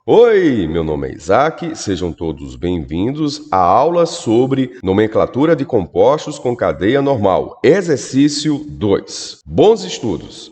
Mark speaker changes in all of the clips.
Speaker 1: Oi, meu nome é Isaac, sejam todos bem-vindos à aula sobre nomenclatura de compostos com cadeia normal, exercício 2. Bons estudos!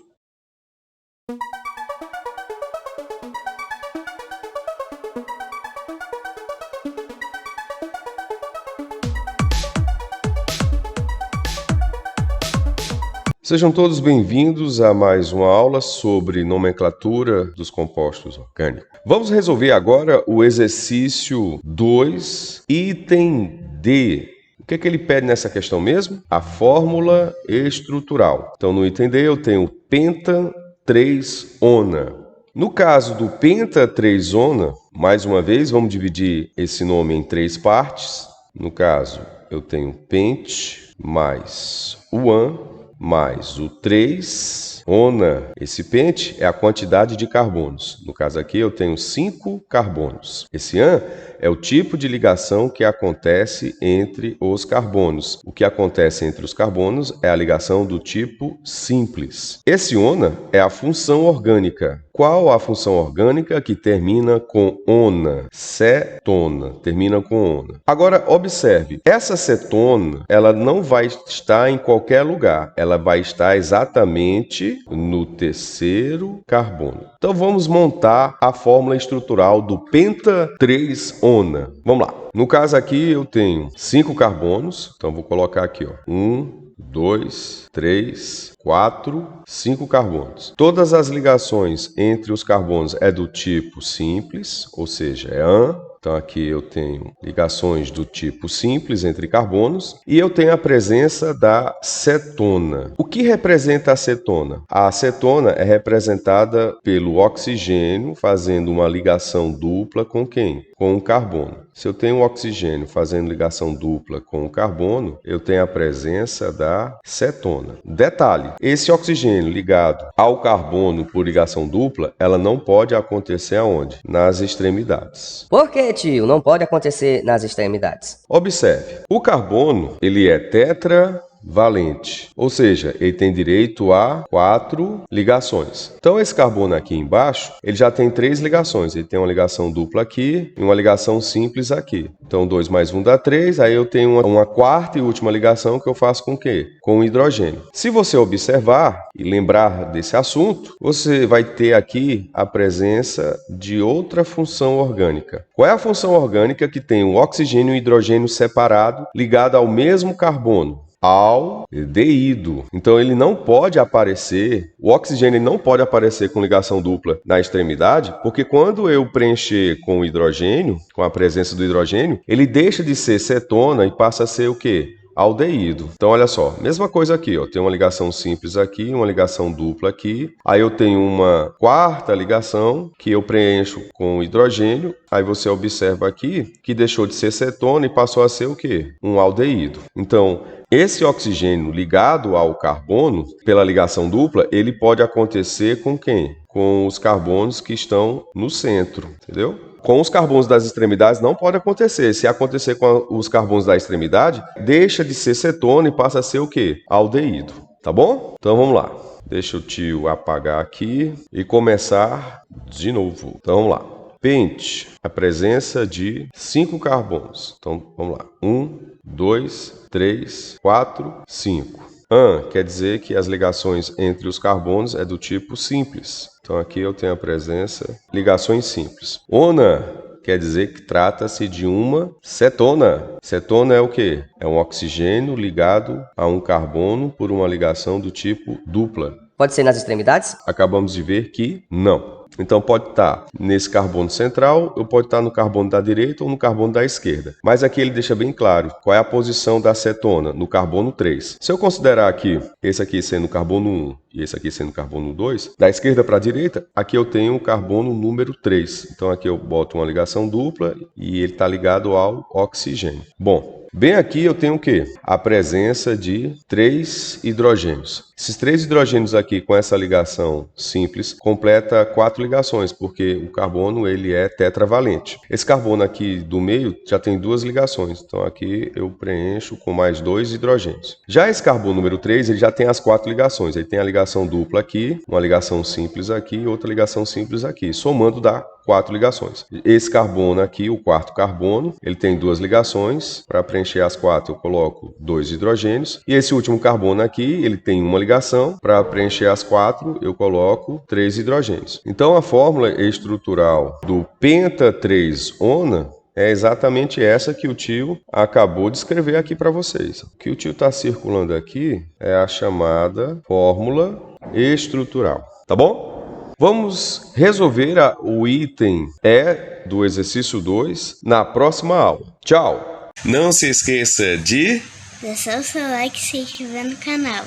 Speaker 1: Sejam todos bem-vindos a mais uma aula sobre nomenclatura dos compostos orgânicos. Vamos resolver agora o exercício 2, item D. O que ele pede nessa questão mesmo? A fórmula estrutural. Então, no item D eu tenho penta 3-ona. No caso do penta 3-ona, mais uma vez, vamos dividir esse nome em três partes. No caso, eu tenho pente mais o an mais o 3, ona. Esse pente é a quantidade de carbonos. No caso aqui eu tenho 5 carbonos. Esse an é o tipo de ligação que acontece entre os carbonos. O que acontece entre os carbonos é a ligação do tipo simples. Esse ona é a função orgânica. Qual a função orgânica que termina com ona? Cetona. Termina com ona. Agora, observe. Essa cetona, ela não vai estar em qualquer lugar. Ela vai estar exatamente no terceiro carbono. Então, vamos montar a fórmula estrutural do penta 3-ona. Vamos lá. No caso aqui, eu tenho 5 carbonos. Então, vou colocar aqui, ó. 1, 2, 3, 4, 5 carbonos. Todas as ligações entre os carbonos é do tipo simples, ou seja, é an. Então aqui eu tenho ligações do tipo simples entre carbonos e eu tenho a presença da cetona. O que representa a cetona? A cetona é representada pelo oxigênio fazendo uma ligação dupla com quem? Com o carbono. Se eu tenho o oxigênio fazendo ligação dupla com o carbono, eu tenho a presença da cetona. Detalhe, esse oxigênio ligado ao carbono por ligação dupla, ela não pode acontecer aonde? Nas extremidades.
Speaker 2: Por que, tio? Não pode acontecer nas extremidades.
Speaker 1: Observe, o carbono, ele é tetravalente, ou seja, ele tem direito a 4 ligações. Então, esse carbono aqui embaixo, ele já tem 3 ligações. Ele tem uma ligação dupla aqui e uma ligação simples aqui. Então, 2 mais 1 dá 3, aí eu tenho uma quarta e última ligação que eu faço com o quê? Com o hidrogênio. Se você observar e lembrar desse assunto, você vai ter aqui a presença de outra função orgânica. Qual é a função orgânica que tem o oxigênio e o hidrogênio separado ligado ao mesmo carbono? Aldeído. Então ele não pode aparecer, o oxigênio não pode aparecer com ligação dupla na extremidade, porque quando eu preencher com o hidrogênio, com a presença do hidrogênio, ele deixa de ser cetona e passa a ser o quê? Aldeído. Então, olha só, mesma coisa aqui, ó. Tem uma ligação simples aqui, uma ligação dupla aqui. Aí eu tenho uma quarta ligação que eu preencho com hidrogênio. Aí você observa aqui que deixou de ser cetona e passou a ser o quê? Um aldeído. Então, esse oxigênio ligado ao carbono, pela ligação dupla, ele pode acontecer com quem? Com os carbonos que estão no centro, entendeu? Com os carbonos das extremidades não pode acontecer. Se acontecer com os carbonos da extremidade, deixa de ser cetona e passa a ser o quê? Aldeído. Tá bom? Então vamos lá. Deixa o tio apagar aqui e começar de novo. Então vamos lá. Pente, a presença de 5 carbonos. Então vamos lá. 1, 2, 3, 4, 5. An quer dizer que as ligações entre os carbonos é do tipo simples. Então aqui eu tenho a presença ligações simples. Ona quer dizer que trata-se de uma cetona. Cetona é o quê? É um oxigênio ligado a um carbono por uma ligação do tipo dupla.
Speaker 2: Pode ser nas extremidades?
Speaker 1: Acabamos de ver que não. Então pode estar nesse carbono central, ou pode estar no carbono da direita ou no carbono da esquerda. Mas aqui ele deixa bem claro qual é a posição da cetona, no carbono 3. Se eu considerar aqui, esse aqui sendo o carbono 1 e esse aqui sendo o carbono 2, da esquerda para a direita, aqui eu tenho o carbono número 3. Então aqui eu boto uma ligação dupla e ele está ligado ao oxigênio. Bom, bem aqui eu tenho o quê? A presença de 3 hidrogênios. Esses 3 hidrogênios aqui com essa ligação simples completa 4 ligações, porque o carbono ele é tetravalente. Esse carbono aqui do meio já tem 2 ligações, então aqui eu preencho com mais 2 hidrogênios. Já esse carbono número 3, ele já tem as 4 ligações, ele tem a ligação ligação dupla aqui, uma ligação simples aqui e outra ligação simples aqui. Somando dá 4 ligações. Esse carbono aqui, o quarto carbono, ele tem 2 ligações. Para preencher as 4 eu coloco 2 hidrogênios. E esse último carbono aqui, ele tem uma ligação. Para preencher as 4 eu coloco 3 hidrogênios. Então a fórmula estrutural do penta-3-ona é exatamente essa que o tio acabou de escrever aqui para vocês. O que o tio está circulando aqui é a chamada fórmula estrutural. Tá bom? Vamos resolver o item E do exercício 2 na próxima aula. Tchau! Não se esqueça de
Speaker 3: deixar o seu like se inscrever no canal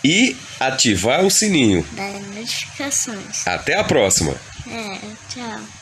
Speaker 1: e ativar o sininho
Speaker 3: das notificações.
Speaker 1: Até a próxima!
Speaker 3: Tchau.